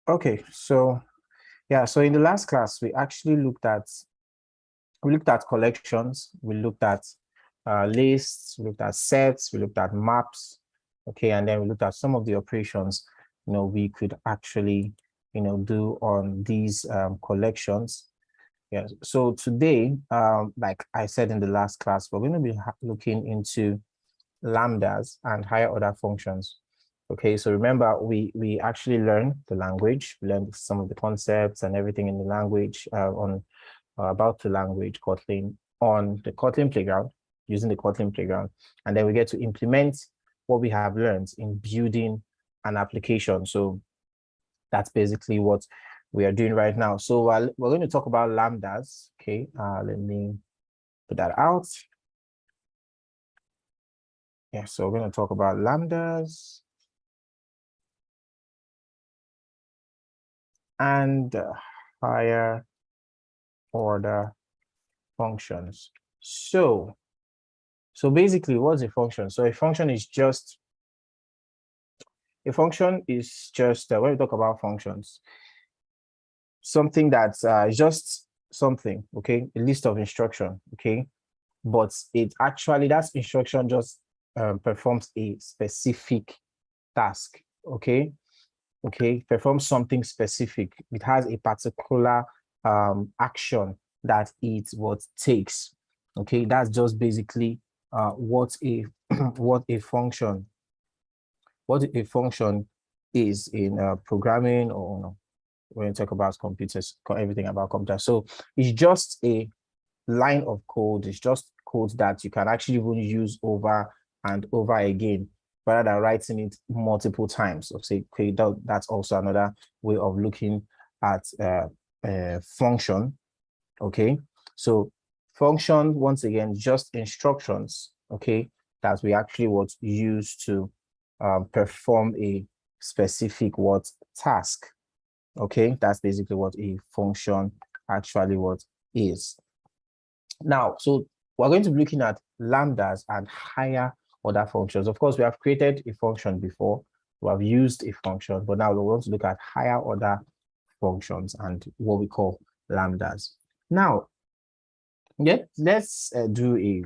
Okay, so yeah, so in the last class, we actually looked at collections, we looked at lists, we looked at sets, we looked at maps, okay, and then we looked at some of the operations, we could actually, do on these collections. Yes. So today, like I said in the last class, we're going to be looking into lambdas and higher order functions. Okay, so remember, we actually learned the language, we learned some of the concepts and everything in the language about the language Kotlin on the Kotlin playground, using the Kotlin playground, and then we get to implement what we have learned in building an application. So that's basically what we are doing right now. So we're going to talk about lambdas. Okay, let me put that out. Yeah, so we're going to talk about lambdas and higher order functions. So basically, what's a function? So a function is just when we talk about functions, something that's just something, okay, a list of instruction, okay, but it actually, that instruction just performs a specific task, okay, performs something specific. It has a particular action that it takes, okay. That's just basically what a what a function is in programming, or when you talk about computers, everything about computers. So it's just a line of code. It's just code that you can actually even use over and over again, rather than writing it multiple times. Or say, okay, that's also another way of looking at function. Okay, so function, once again, just instructions, okay, that we actually use to perform a specific task. Okay, that's basically what a function actually is. Now, so we're going to be looking at lambdas and higher order functions. Of course, we have created a function before, we have used a function, but now we want to look at higher order functions and what we call lambdas. Now, let's do a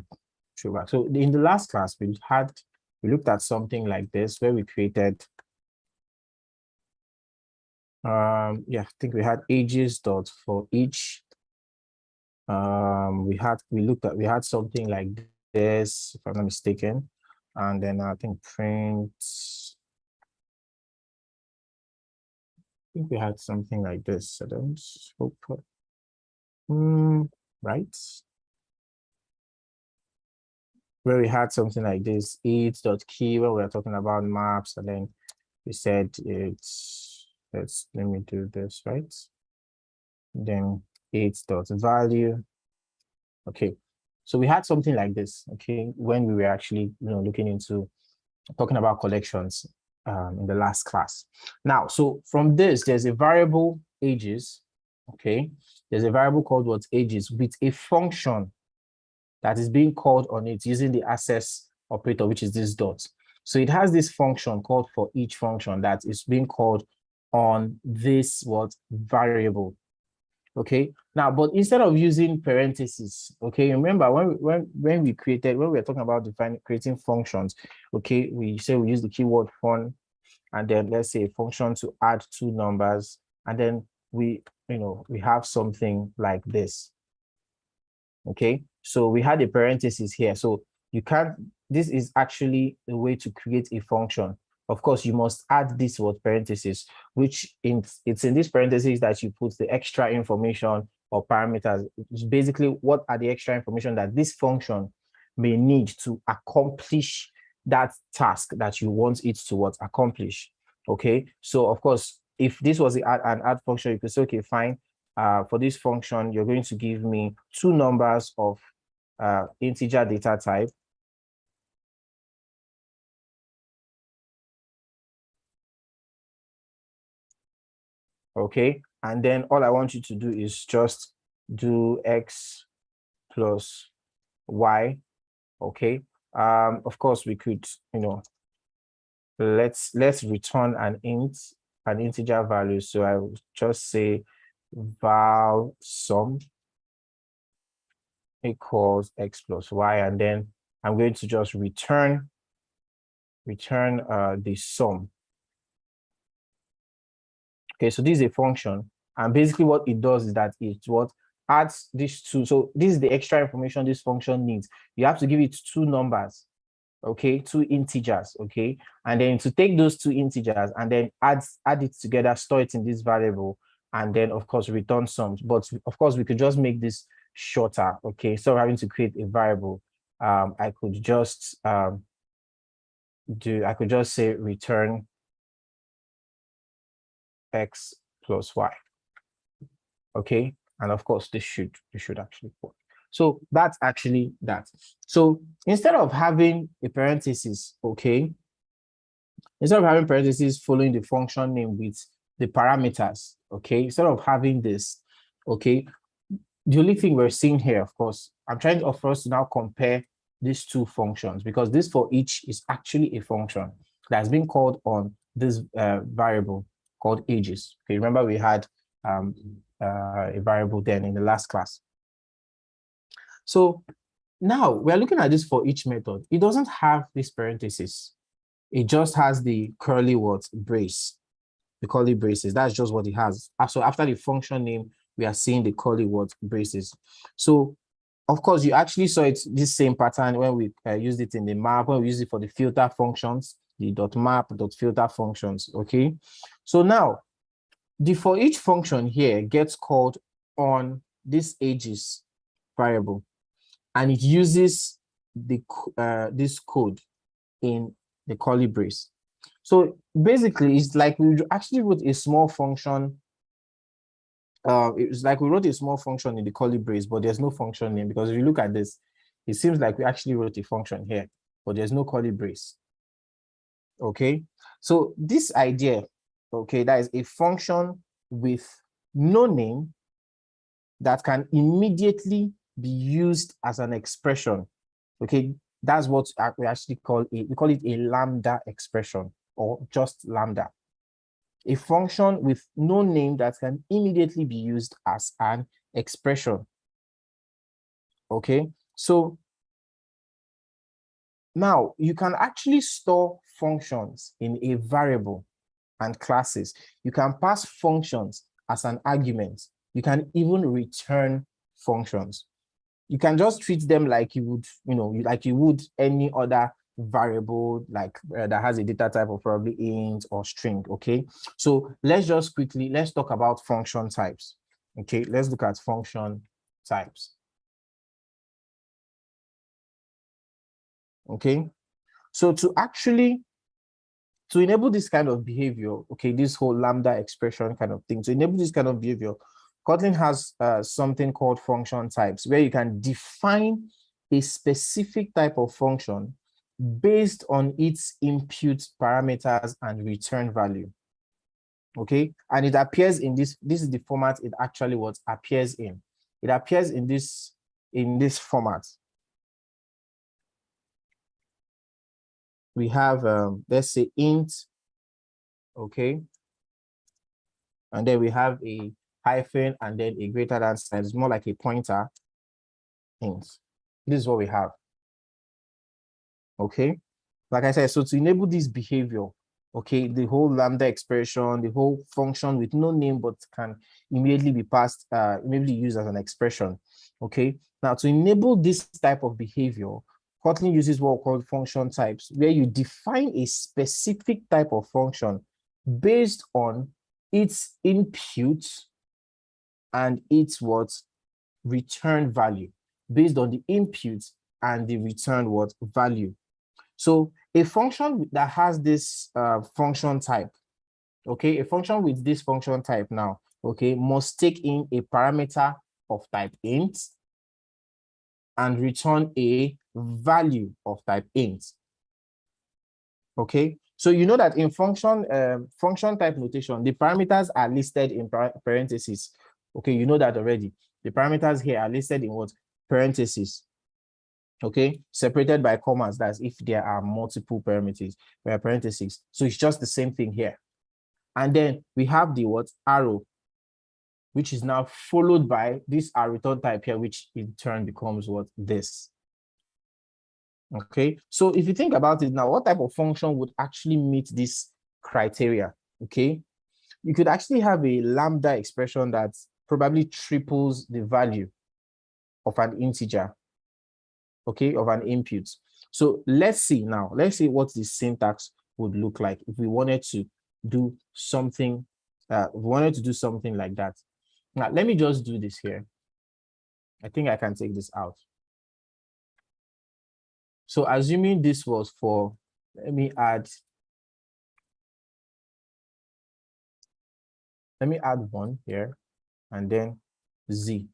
throwback. So in the last class, we looked at something like this, where we created I think we had ages dot for each. We had something like this, if I'm not mistaken, and then I think print. I think we had something like this. I don't hope. Right. Where we had something like this, eat.key, where we are talking about maps, and then we said let me do this, right? Then value. Okay, so we had something like this, okay, when we were actually looking into talking about collections in the last class. Now, so from this, there's a variable ages, okay, there's a variable called ages with a function that is being called on it using the access operator, which is this dot. So it has this function called for each function that is being called on this variable. Okay, now, but instead of using parentheses, okay, remember when we were talking about creating functions, okay, we say we use the keyword fun, and then let's say a function to add two numbers, and then we have something like this. Okay, so we had a parenthesis here, so you can't, this is actually a way to create a function. Of course, you must add this word parenthesis, which it's in this parenthesis that you put the extra information or parameters. It's basically, what are the extra information that this function may need to accomplish that task that you want it to accomplish. Okay, so of course, if this was an add function, you could say, okay, fine, for this function, you're going to give me two numbers of integer data type. Okay, and then all I want you to do is just do x plus y. Okay, of course we could, let's return an int an integer value. So I will just say val sum equals x plus y, and then I'm going to just return the sum. Okay, so this is a function, and basically what it does is that it what adds these two. So this is the extra information this function needs. You have to give it two numbers, okay, two integers, okay, and then to take those two integers and then add it together, store it in this variable, and then of course return sums. But of course we could just make this shorter, okay, so having to create a variable. I could just say return x plus y, okay, and of course this should actually work. So that's actually that. So instead of having a parenthesis, okay, instead of having parentheses following the function name with the parameters, okay, instead of having this, okay, the only thing we're seeing here, of course, I'm trying to for us to now compare these two functions, because this for each is actually a function that's been called on this variable called ages. Okay, remember we had a variable then in the last class. So now we're looking at this for each method. It doesn't have this parenthesis. It just has the curly what brace, the curly braces. That's just what it has. So after the function name, we are seeing the curly what braces. So of course, you actually saw it this same pattern when we used it in the map, when we used it for the filter functions, the .map, .filter functions, okay? So now, the for each function here gets called on this ages variable, and it uses the this code in the curly brace. So basically, it's like we actually wrote a small function. It's like we wrote a small function in the curly brace, but there's no function name, because if you look at this, it seems like we actually wrote a function here, but there's no curly brace. Okay, so this idea, okay, that is a function with no name that can immediately be used as an expression. Okay, that's what we actually call it. We call it a lambda expression, or just lambda. A function with no name that can immediately be used as an expression. Okay, so now you can actually store functions in a variable and classes. You can pass functions as an argument. You can even return functions. You can just treat them like you would, like you would any other variable, like that has a data type of probably int or string. Okay, so let's talk about function types. Okay, let's look at function types. Okay, so to enable this kind of behavior, okay, this whole lambda expression kind of thing, to enable this kind of behavior, Kotlin has something called function types, where you can define a specific type of function based on its input parameters and return value. Okay, and it appears in this is the format it actually what appears in. It appears in this format. We have let's say int, okay, and then we have a hyphen and then a greater than sign. It's more like a pointer. Int. This is what we have. Okay, like I said, so to enable this behavior, okay, the whole lambda expression, the whole function with no name but can immediately be passed, immediately used as an expression. Okay, now to enable this type of behavior, Kotlin uses what we call function types, where you define a specific type of function based on its input and its what return value, based on the input and the return what value. So a function that has this function type, okay, a function with this function type now, okay, must take in a parameter of type int and return a value of type int. Okay, so you know that in function type notation, the parameters are listed in parentheses. Okay, you know that already. The parameters here are listed in what? Parentheses. Okay, separated by commas. That's if there are multiple parameters, parentheses. So it's just the same thing here. And then we have the what? Arrow, which is now followed by this our return type here, which in turn becomes what? This. Okay, so if you think about it now, what type of function would actually meet this criteria? Okay, you could actually have a lambda expression that probably triples the value of an integer, okay, of an input. So let's see now, let's see what the syntax would look like if we wanted to do something, like that. Now, let me just do this here. I think I can take this out. So assuming this was for, let me add 1 here, and then Z.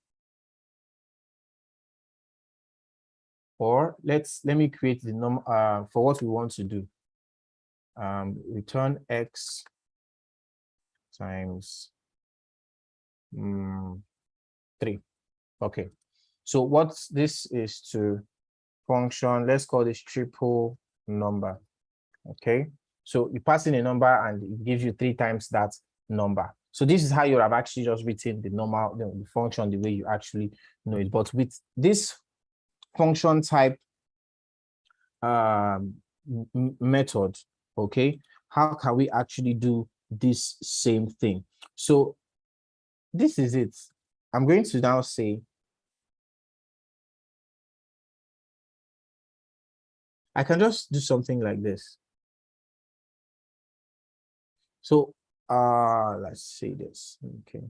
Or let me create the number for what we want to do. Return X times 3. Okay. So what this is to function, let's call this triple number. Okay. So you pass in a number and it gives you 3 times that number. So this is how you have actually just written the normal, the function the way you actually know it. But with this function type method, okay, how can we actually do this same thing? So this is it. I'm going to now say, I can just do something like this. So let's see this. Okay.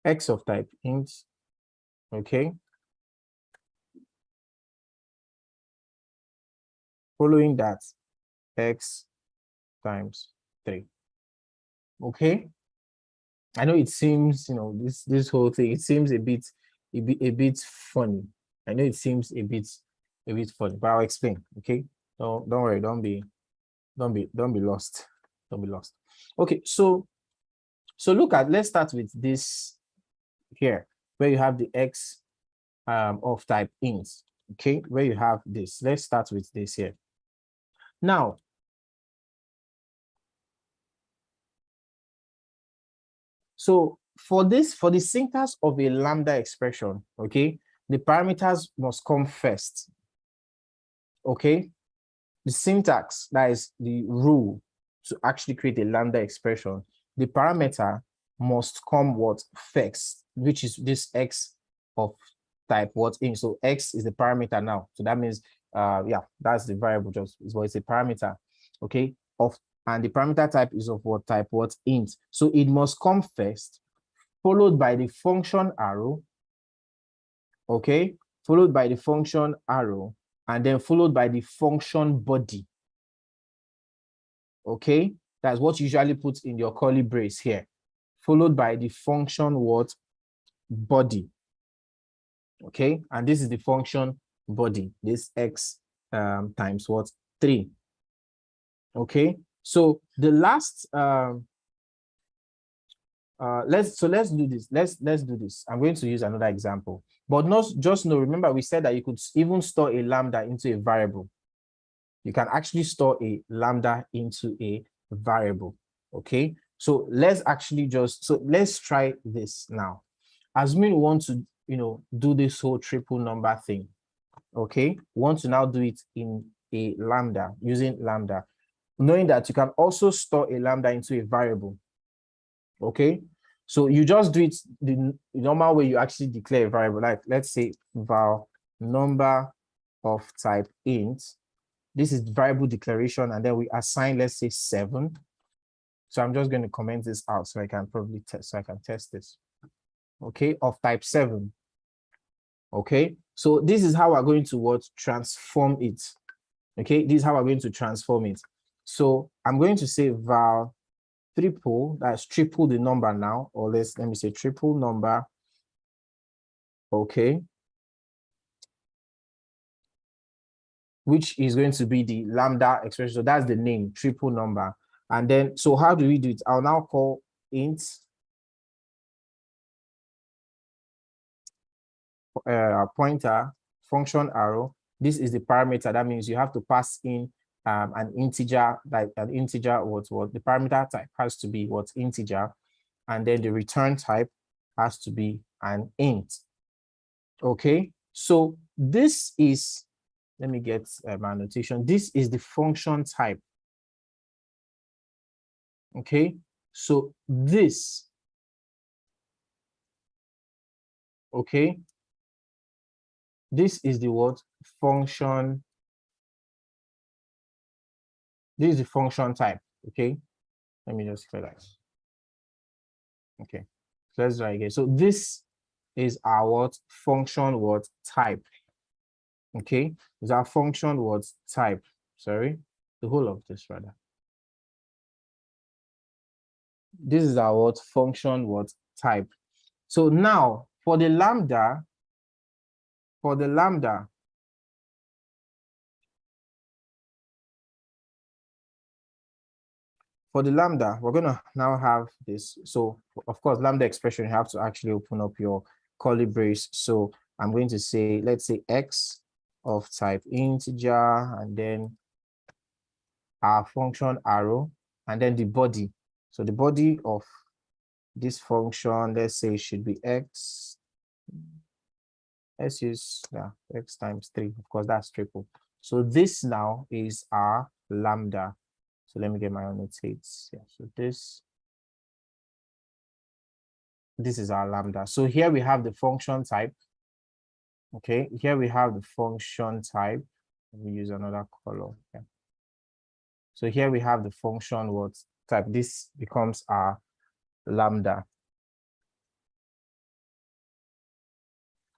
X of type int. Okay. Following that, X times 3. Okay. I know it seems, you know, this whole thing, it seems a bit funny. I know it seems a bit funny, but I'll explain. Okay. Don't worry, don't be lost. Don't be lost. Okay, so let's start with this here, where you have the X of type int. Okay, where you have this. Let's start with this here. Now, so for the syntax of a lambda expression, okay, the parameters must come first. Okay, the syntax, that is the rule to actually create a lambda expression, the parameter must come what? First, which is this X of type what in. So X is the parameter now. So that means yeah, that's the variable, just but it's a parameter, okay, and the parameter type is of what type? What? Int. So it must come first, followed by the function arrow, okay, followed by the function arrow, and then followed by the function body. Okay, that's what you usually put in your curly brace here, followed by the function what? Body. Okay, and this is the function body, this X times what? 3. Okay, so the last let's do this. Let's do this. I'm going to use another example, but not just know, remember we said that you could even store a lambda into a variable. You can actually store a lambda into a variable. Okay, so let's actually let's try this now. Assuming we want to, you know, do this whole triple number thing. Okay, we want to now do it in a lambda, using lambda, knowing that you can also store a lambda into a variable. Okay, so you just do it the normal way you actually declare a variable, like let's say val number of type int. This is variable declaration, and then we assign, let's say 7. So I'm just going to comment this out so I can probably test, so I can test this. Okay, of type 7. Okay, so this is how we're going to what? Transform it. Okay, this is how we're going to transform it. So I'm going to say val triple, that's triple the number now, or let me say triple number. Okay, which is going to be the lambda expression. So that's the name, triple number. And then, so how do we do it? I'll now call int pointer function arrow. This is the parameter. That means you have to pass in an integer, like an integer, what the parameter type has to be what's integer, and then the return type has to be an int. Okay, so this is, let me get my annotation. This is the function type. Okay, so this, okay, this is the what function. This is the function type. Okay, let me just clear that. Okay, so let's try again. So this is our what function what type. Okay, is our function what type. Sorry, the whole of this rather. This is our what function what type. So now for the lambda, we're gonna now have this. So of course, lambda expression, you have to actually open up your curly brace. So I'm going to say, let's say x of type integer, and then our function arrow, and then the body. So the body of this function, let's say, should be x. Let's use x times 3. Of course, that's triple. So this now is our lambda. So let me get my annotates. Yeah, so this is our lambda. So here we have the function type. Okay, here we have the function type. Let me use another color. Yeah. So here we have the function what type. This becomes our lambda.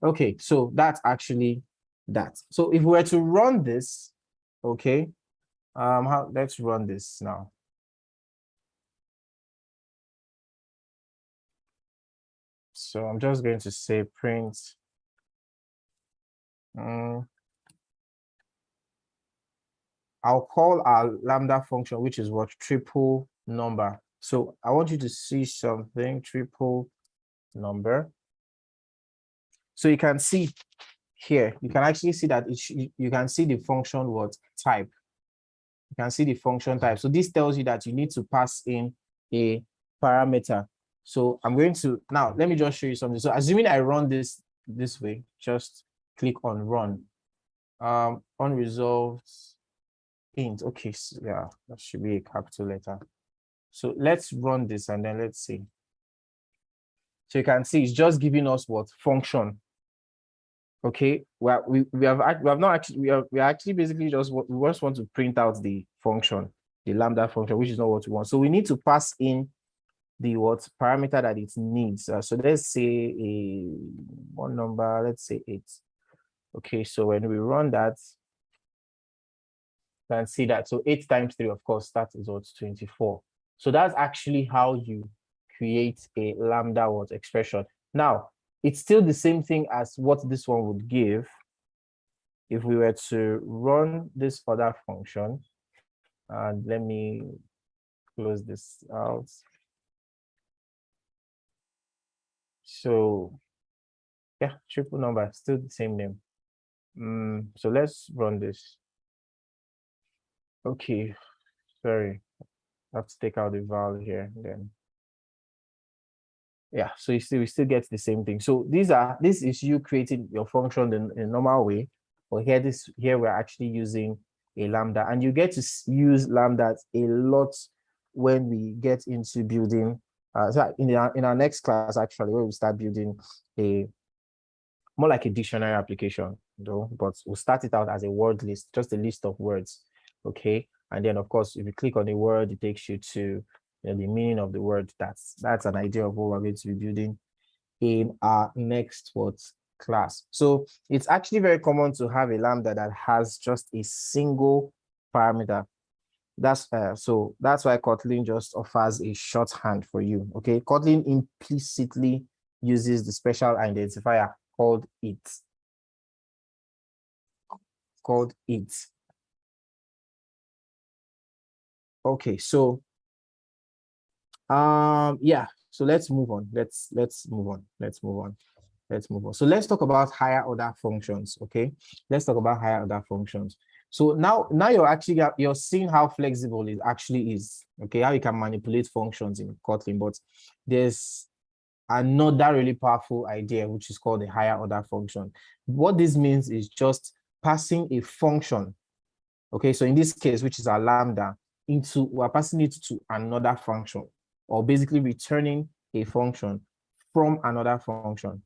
Okay, so that's actually that. So if we were to run this, okay, let's run this now. So I'm just going to say print. I'll call our lambda function, which is what triple number. So I want you to see something, triple number. So you can see here, you can actually see that you can see the function what type. You can see the function type. So this tells you that you need to pass in a parameter. So I'm going to, now let me just show you something. So assuming I run this way, just click on run. Unresolved int. Okay, so yeah, that should be a capital letter. So let's run this and then let's see. So you can see it's just giving us what function. Okay, we actually basically just want to print out the function, the lambda function, which is not what we want. So we need to pass in the what parameter that it needs. So let's say one number, let's say 8. Okay, so when we run that, you can see that. So 8 times 3, of course, that is what 24. So that's actually how you create a lambda what expression. Now, it's still the same thing as what this one would give if we were to run this other function. And let me close this out. So yeah, triple number, still the same name. So let's run this. Okay, sorry, I have to take out the val here then. Yeah, so we still get the same thing. So this is you creating your function in a normal way, but here we're actually using a lambda, and you get to use lambdas a lot when we get into building. So in our next class, actually, where we start building more like a dictionary application, though, but we'll start it out as a word list, just a list of words. Okay, and then of course, if you click on the word, it takes you to the meaning of the word. That's an idea of what we're going to be building in our next class. So it's actually very common to have a lambda that has just a single parameter. So that's why Kotlin just offers a shorthand for you. Okay, Kotlin implicitly uses the special identifier called it. Okay, so yeah, so let's move on. Let's move on. So let's talk about higher order functions. Okay, let's talk about higher order functions. So now you're seeing how flexible it actually is. Okay, how you can manipulate functions in Kotlin, but there's another really powerful idea, which is called the higher order function. What this means is just passing a function. Okay, so in this case, which is our lambda, we're passing it to another function, or basically returning a function from another function.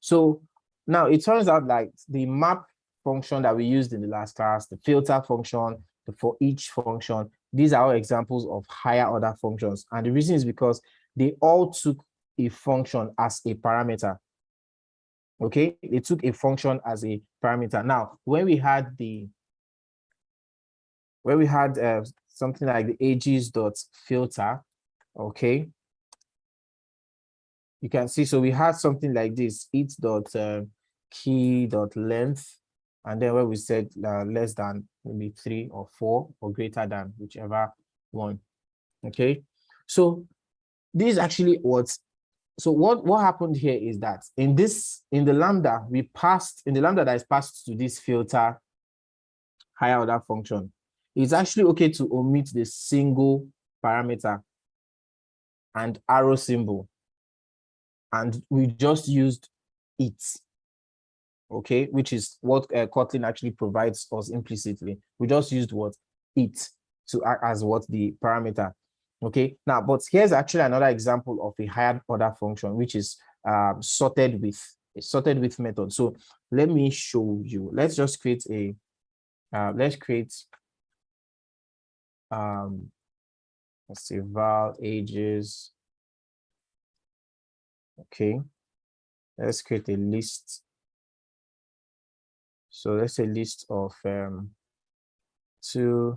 So now it turns out like the map function that we used in the last class, the filter function, the for each function, these are all examples of higher order functions. And the reason is because they all took a function as a parameter. Okay, they took a function as a parameter. Now, when we had something like the ages.filter, okay, you can see, so we had something like this, it.key.length, and then where we said less than maybe 3 or 4 or greater than, whichever one. Okay, so this is actually what happened here is that in the lambda that is passed to this filter higher order function, it's actually okay to omit the single parameter and arrow symbol, and we just used it, okay, which is what Kotlin actually provides us implicitly. We just used what it to act as what the parameter. Okay, now, but here's actually another example of a higher order function, which is sorted with method. So let me show you. Let's just create a let's say val ages. Okay, let's create a list. So let's say list of 2,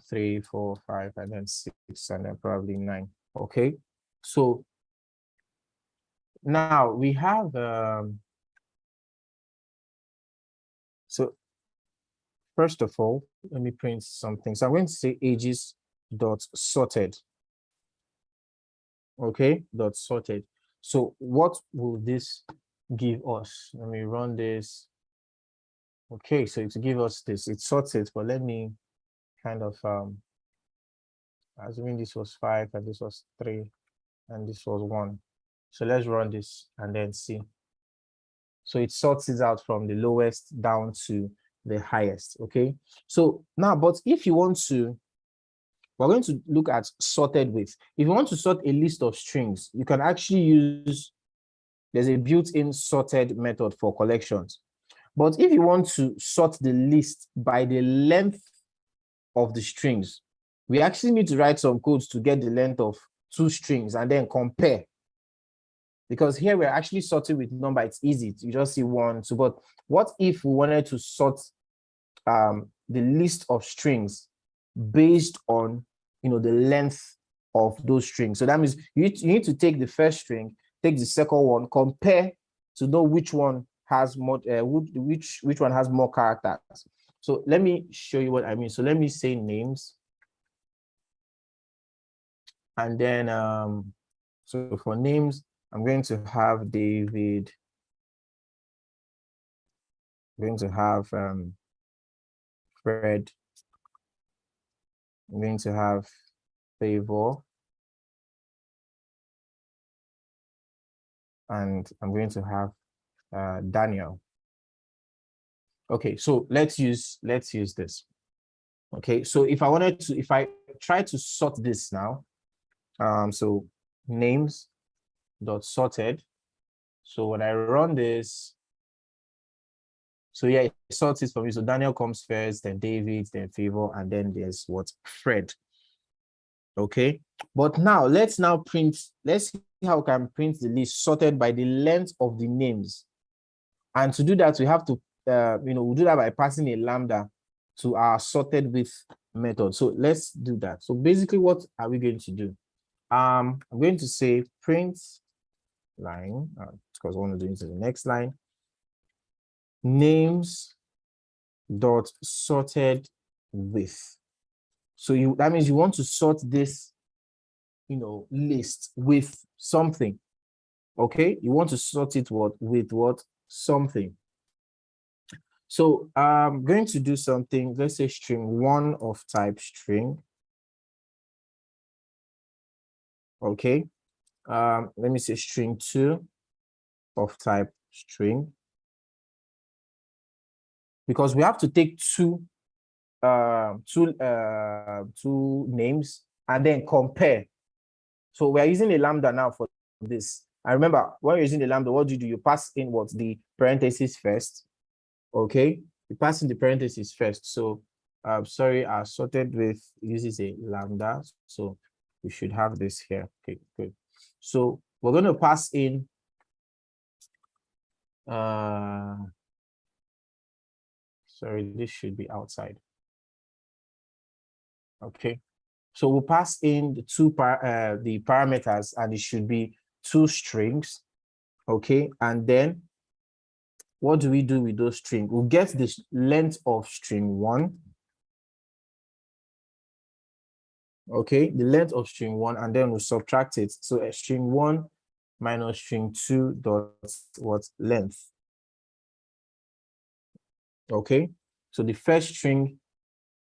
3, 4, 5, and then 6, and then probably 9. Okay, so now we have so first of all, let me print something. So I'm going to say ages.sorted. Okay, .sorted. So what will this give us? Let me run this. Okay, so to give us this, it sorts it, but let me kind of assuming this was 5 and this was 3 and this was 1. So let's run this and then see. So it sorts it out from the lowest down to the highest. Okay, so now, but if you want to, we're going to look at sorted with. If you want to sort a list of strings, you can actually use, there's a built-in sorted method for collections. But if you want to sort the list by the length of the strings, we actually need to write some codes to get the length of 2 strings and then compare. Because here we're actually sorting with number, it's easy. You just see 1, 2. But what if we wanted to sort the list of strings based on the length of those strings? So that means you need to take the first string, take the second one, compare to know which one has more which one has more characters. So let me show you what I mean. So let me say names, and then so for names, I'm going to have David. I'm going to have Fred. I'm going to have Favor, and I'm going to have Daniel. Okay, so let's use this. Okay, so if I try to sort this now, so names dot sorted. So when I run this, so yeah, it sorts it for me. So Daniel comes first, then David, then Favor, and then there's what? Fred. Okay, but now let's see how we can print the list sorted by the length of the names. And to do that, we have to we'll do that by passing a lambda to our sorted with method. So let's do that. So basically, what are we going to do? I'm going to say print line, because I want to do it to the next line, names dot sorted with. So that means you want to sort this list with something. Okay, you want to sort it with what? Something. So I'm going to do something, let's say string 1 of type string. Okay. Let me say string 2 of type string. Because we have to take two names and then compare. So we're using a lambda now for this. And remember, when you're using the lambda, what do? You pass in what? The parentheses first. Okay, you pass in the parentheses first. So sorry, I sorted with uses a lambda. So we should have this here. Okay, good. So we're going to pass in sorry, this should be outside. Okay, so we'll pass in the the parameters, and it should be 2 strings. Okay, and then what do we do with those strings? We'll get the length of string 1. Okay, the length of string 1, and then we'll subtract it. So string 1 minus string 2 dot what length. Okay, so the first string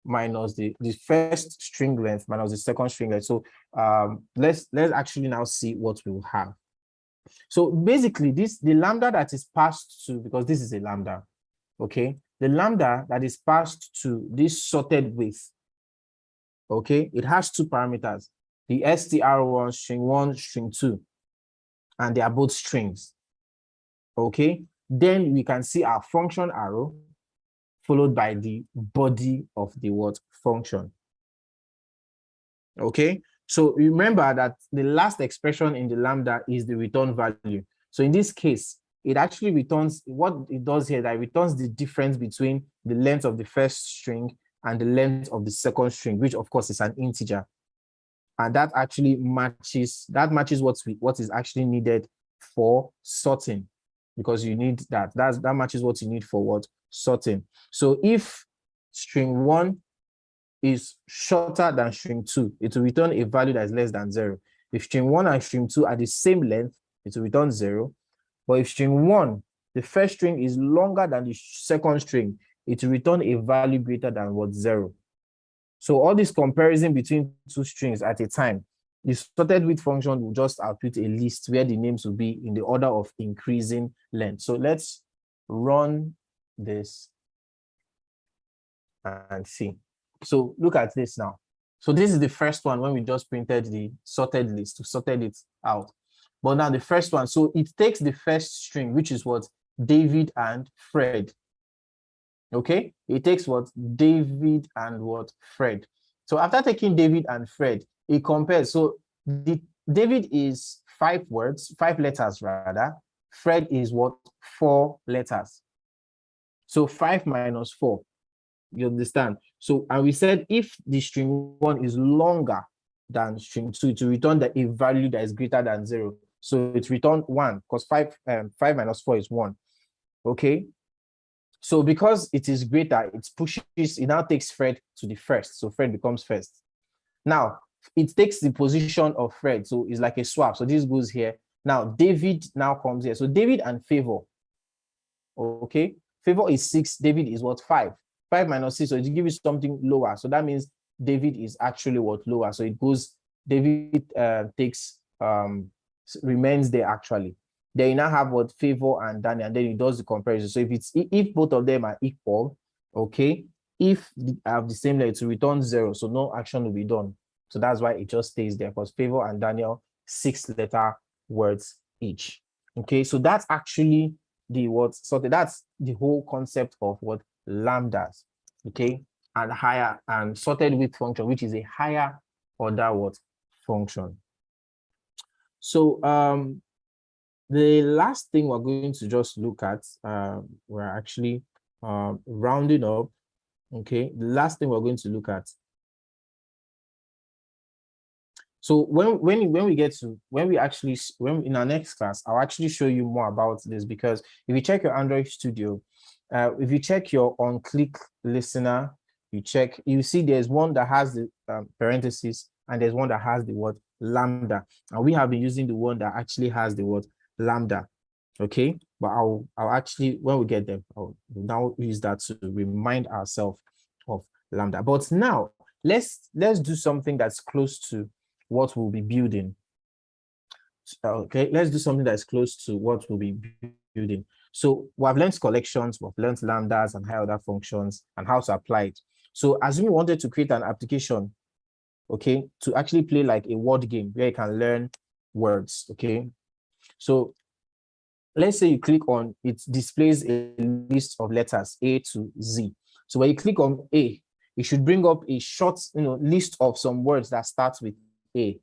minus the first string length minus the second string length. So let's actually now see what we will have. So basically, the lambda that is passed to, because this is a lambda, okay, the lambda that is passed to this sorted with, okay, it has 2 parameters, the str1, string 1, string 2, and they are both strings. Okay, then we can see our function arrow followed by the body of the what function. Okay, so remember that the last expression in the lambda is the return value. So in this case, it actually returns, what it does here, that it returns the difference between the length of the first string and the length of the second string, which of course is an integer. And that actually matches what is actually needed for sorting, because you need that. That matches what you need for what sorting. So if string 1 is shorter than string 2, it will return a value that is less than 0. If string 1 and string 2 are the same length, it will return 0. But if string 1, the first string, is longer than the second string, it will return a value greater than what 0. So all this comparison between 2 strings at a time, the sorted with function will just output a list where the names will be in the order of increasing length. So let's run this and see. So look at this now. So this is the first one when we just printed the sorted list, we sorted it out. But now the first one, so it takes the first string, which is what? David and Fred. Okay, it takes what? David and what? Fred. So after taking David and Fred, it compares. So the David is 5 words, 5 letters rather. Fred is what? 4 letters. So 5 minus 4. You understand? So, and we said if the string 1 is longer than string 2, to return a value that is greater than 0. So it's returned 1, because 5 minus 4 is 1. Okay. So because it is greater, it now takes Fred to the first. So Fred becomes first. Now it takes the position of Fred. So it's like a swap. So this goes here. Now David now comes here. So David and Favor. Okay. Favor is 6. David is what? 5. 5 minus 6. So it gives you something lower. So that means David is actually what? Lower. So it goes, David remains there actually. Then you now have what? Favor and Danny, and then it does the comparison. So if both of them are equal, okay, if they have the same letter, to return 0, so no action will be done. So that's why it just stays there, because Favor and Daniel, 6-letter words each. Okay, so that's actually the what sorted. That's the whole concept of what lambdas. Okay, and higher and sorted with function, which is a higher order what function. So the last thing we're going to just look at, we're actually rounding up. Okay, the last thing we're going to look at. So when in our next class, I'll actually show you more about this, because if you check your Android Studio, if you check your on-click listener, you see there's one that has the parentheses, and there's one that has the word lambda, and we have been using the one that actually has the word lambda. Okay, but I'll actually, when we get there, I'll now use that to remind ourselves of Lambda. But now let's do something that's close to what we'll be building. Okay, let's do something that's close to what we'll be building. So we've learned collections, we've learned lambdas and high order functions and how to apply it. So assume we wanted to create an application, okay, to actually play like a word game where you can learn words, okay? So let's say you click on, it displays a list of letters A to Z. So when you click on A, it should bring up a short, list of some words that starts with A.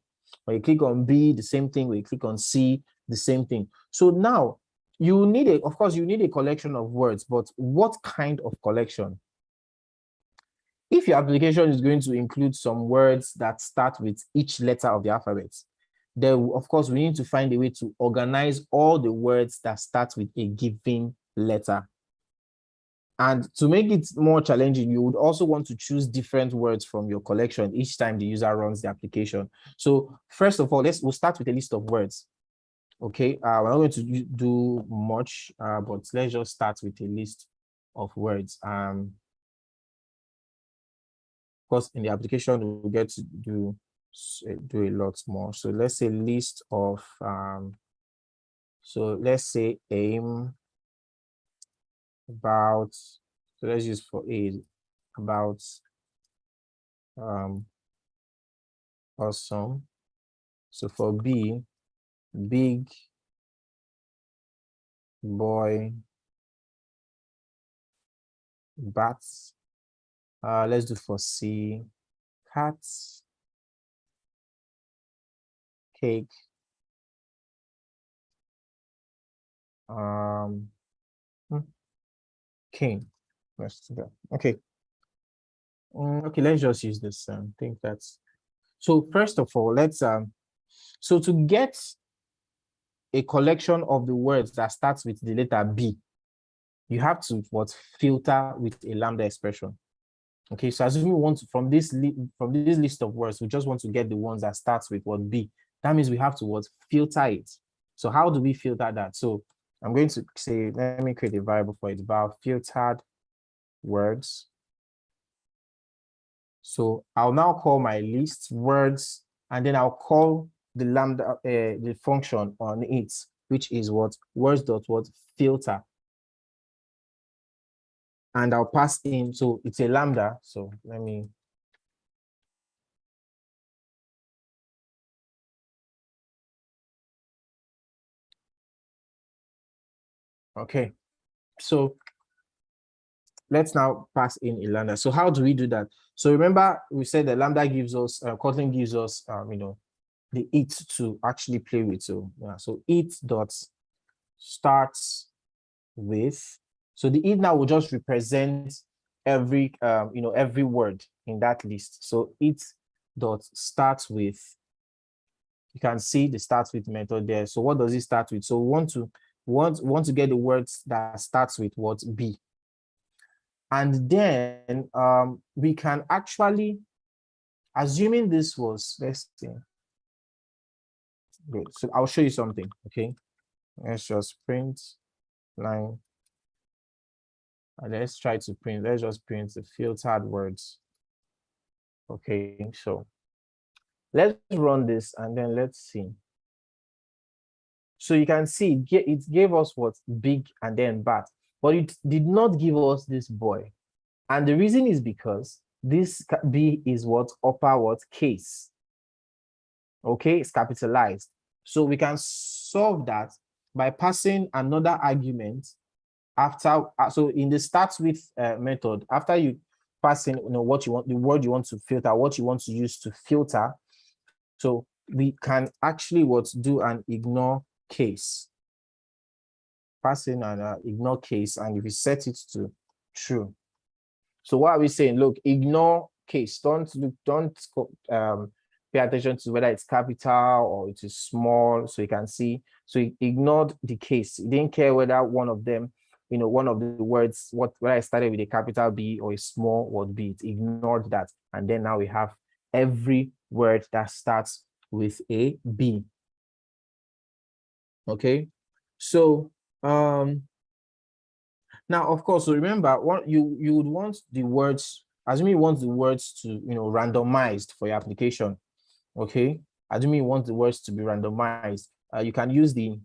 When you click on B, the same thing. When you click on C, the same thing. So now you need of course, you need a collection of words, but what kind of collection? If your application is going to include some words that start with each letter of the alphabet, then of course we need to find a way to organize all the words that start with a given letter. And to make it more challenging, you would also want to choose different words from your collection each time the user runs the application. So first of all, we'll start with a list of words. Okay, we're not going to do much, but let's just start with a list of words. Of course, in the application, we'll get to do a lot more. So let's say list of, so let's say aim, about, so let's use for A, about, awesome. So for B, big, boy, bats. Let's do for C, cats, cake, cane. Let's do that. Okay. Okay, let's just use this. I think that's so. First of all, let's so to get a collection of the words that starts with the letter B, you have to filter with a lambda expression. Okay, so as we want to, from this list of words, we just want to get the ones that starts with what B. That means we have to filter it. So how do we filter that? So I'm going to say, let me create a variable for it, about filtered words. So I'll now call my list words, and then I'll call the lambda, the function on it, which is words.filter. And I'll pass in, so it's a lambda. So let me. Okay, so let's now pass in a lambda. So how do we do that? So remember, we said that lambda gives us, Kotlin gives us, the it to actually play with. So yeah, so it dot starts with. So the it now will just represent every every word in that list. So it dot starts with. You can see the starts with method there. So what does it start with? So we want to get the words that starts with what B. And then we can actually, assuming this was, let's see. Good. So I'll show you something. Okay. Let's just print line. And let's try to print. Let's just print the filtered words. Okay. So let's run this and then let's see. So you can see it gave us what big and then bat, but it did not give us this boy. And the reason is because this B is what upper what case. Okay, it's capitalized. So we can solve that by passing another argument after. So in the starts with method, after you pass in what you want, the word you want to filter, what you want to use to filter. So we can actually do an ignore case. Pass in an ignore case, and if you set it to true. So what are we saying? Look, ignore case. Don't pay attention to whether it's capital or it is small. So you can see. So he ignored the case. He didn't care whether one of them, one of the words, whether I started with a capital B or a small word B. It ignored that, and then now we have every word that starts with a B. Okay, so Now, of course, so remember, what you would want the words, assuming you want the words to, randomized for your application, okay? Assuming you want the words to be randomized, you can use the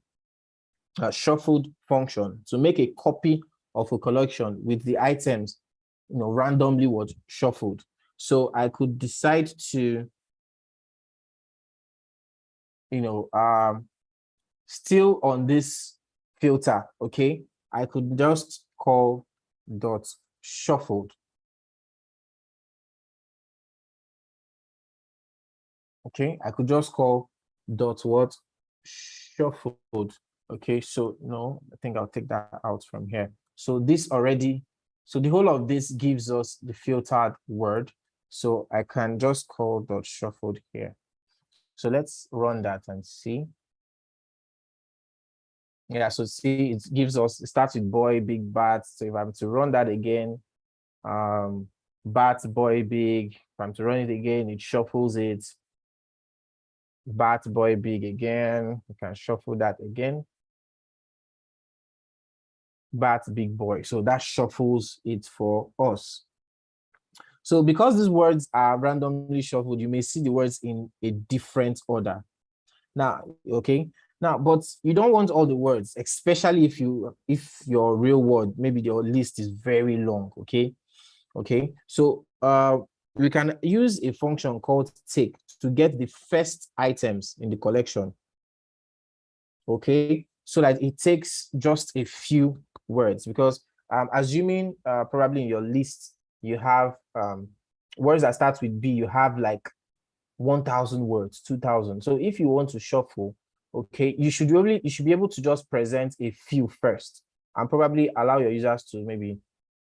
shuffled function to make a copy of a collection with the items, randomly was shuffled. So I could decide to, still on this filter, okay? I could just call dot shuffled. Okay, I could just call dot what shuffled. Okay, so no, I think I'll take that out from here. So this already, so the whole of this gives us the filtered word. So I can just call dot shuffled here. So let's run that and see. Yeah, so see, it gives us, it starts with boy, big, bat. So if I'm to run that again, bat, boy, big. If I'm to run it again, it shuffles it. Bat, boy, big again. You can shuffle that again. Bat, big, boy. So that shuffles it for us. So because these words are randomly shuffled, you may see the words in a different order. Now, okay. Now, but you don't want all the words, especially if your real word, maybe your list is very long, okay? Okay, so we can use a function called take to get the first items in the collection, okay? So that it takes just a few words, because assuming probably in your list, you have words that start with B, you have like 1,000 words, 2,000. So if you want to shuffle, okay, you should be able to just present a few first and probably allow your users to maybe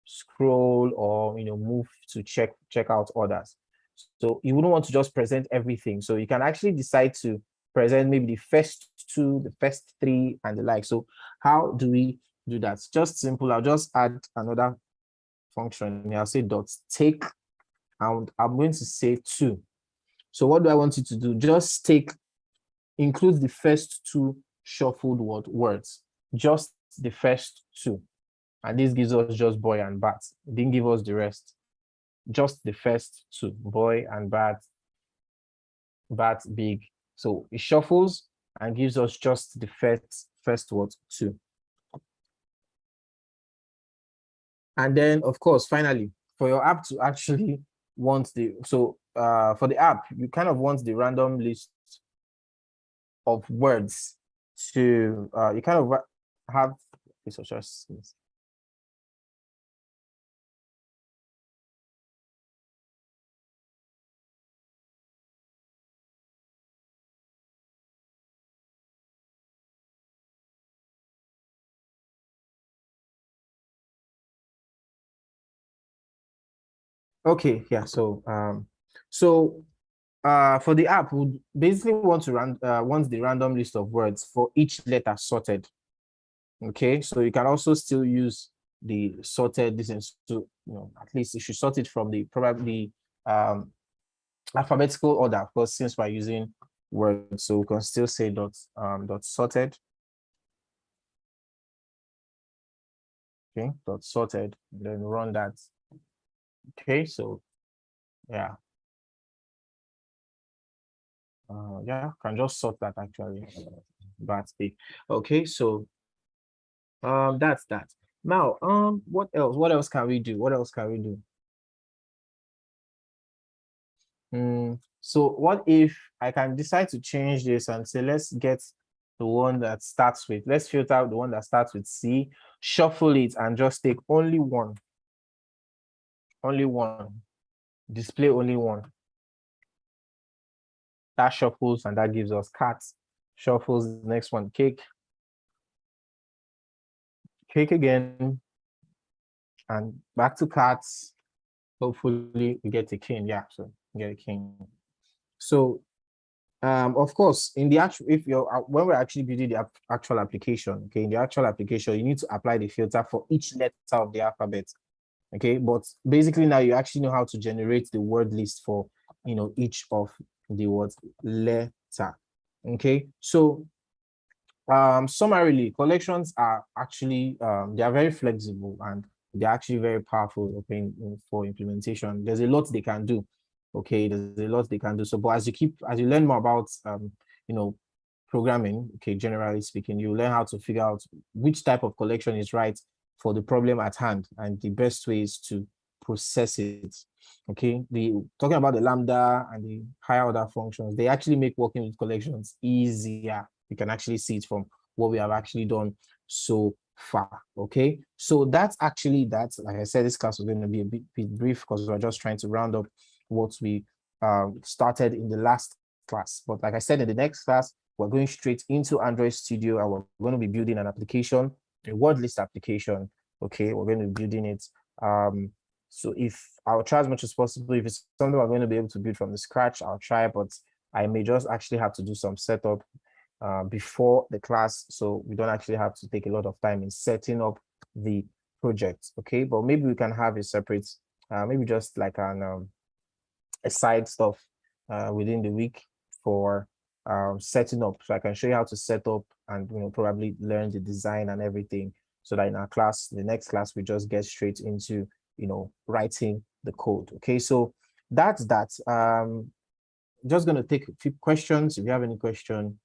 scroll or move to check out others. So you wouldn't want to just present everything. So you can actually decide to present maybe the first two, the first three, and the like. So how do we do that? It's just simple. I'll just add another function. I'll say dot take, and I'm going to say two. So what do I want you to do? Just take, include the first two shuffled words, just the first two. And this gives us just boy and bat. It didn't give us the rest. Just the first two, boy and bat, bat, big. So it shuffles and gives us just the first word, two. And then, of course, finally, for your app to actually want the, so for the app, you kind of want the random list of words to, you kind of have, okay, yeah. So for the app, we basically want to want the random list of words for each letter sorted. Okay, so you can also still use the sorted distance to, at least you should sort it from the probably alphabetical order, of course, since we're using words. So we can still say dot sorted. Okay, dot sorted, then run that. Okay, so yeah. Yeah, can just sort that actually. But okay, so that's that. Now, what else? What else can we do? What else can we do? So what if I can decide to change this and say, let's get the one that starts with, let's filter out the one that starts with C, shuffle it, and just take only one, display only one. That shuffles, and that gives us cats. Shuffles, the next one, cake again, and back to cats. Hopefully we get a king. Yeah, so get a king. So of course, in the actual, if you're when we're actually building the actual application, okay, in the actual application, you need to apply the filter for each letter of the alphabet. Okay, but basically now you actually know how to generate the word list for each of the words letter. Okay, so Summarily, collections are actually they are very flexible and they're actually very powerful for implementation. There's a lot they can do. Okay, there's a lot they can do. So, but as you learn more about programming, okay, generally speaking, you learn how to figure out which type of collection is right for the problem at hand and the best ways to process it. Okay, talking about the Lambda and the higher order functions, they actually make working with collections easier. You can actually see it from what we have actually done so far. Okay, so that's actually that. Like I said, this class was going to be a bit brief because we're just trying to round up what we started in the last class. But like I said, in the next class, we're going straight into Android Studio and we're going to be building an application, a word list application. Okay, we're going to be building it. So if I'll try as much as possible, if it's something we're going to be able to build from the scratch, I'll try, but I may just actually have to do some setup before the class, so we don't actually have to take a lot of time in setting up the project. Okay, but maybe we can have a separate, maybe just like a side stuff within the week for setting up, so I can show you how to set up and probably learn the design and everything, so that in our class, the next class, we just get straight into writing the code. Okay, so that's that. Just going to take a few questions. If you have any question,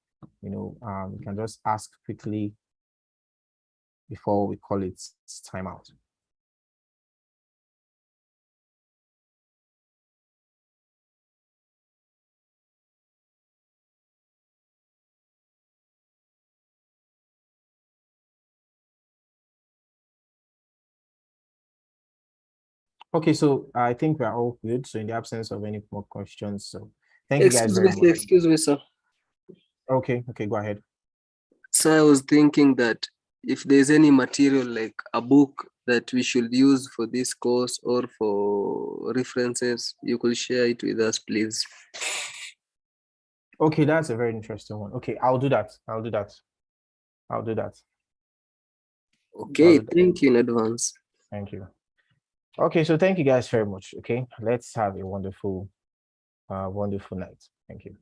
you can just ask quickly before we call it timeout. Okay, so I think we're all good. So in the absence of any more questions, so thank you guys very much. Excuse me, sir. Okay, go ahead. So I was thinking that if there's any material like a book that we should use for this course or for references, you could share it with us, please. Okay, that's a very interesting one. Okay, I'll do that. Okay, thank you in advance. Thank you. Okay, so thank you guys very much. Okay, let's have a wonderful night. Thank you.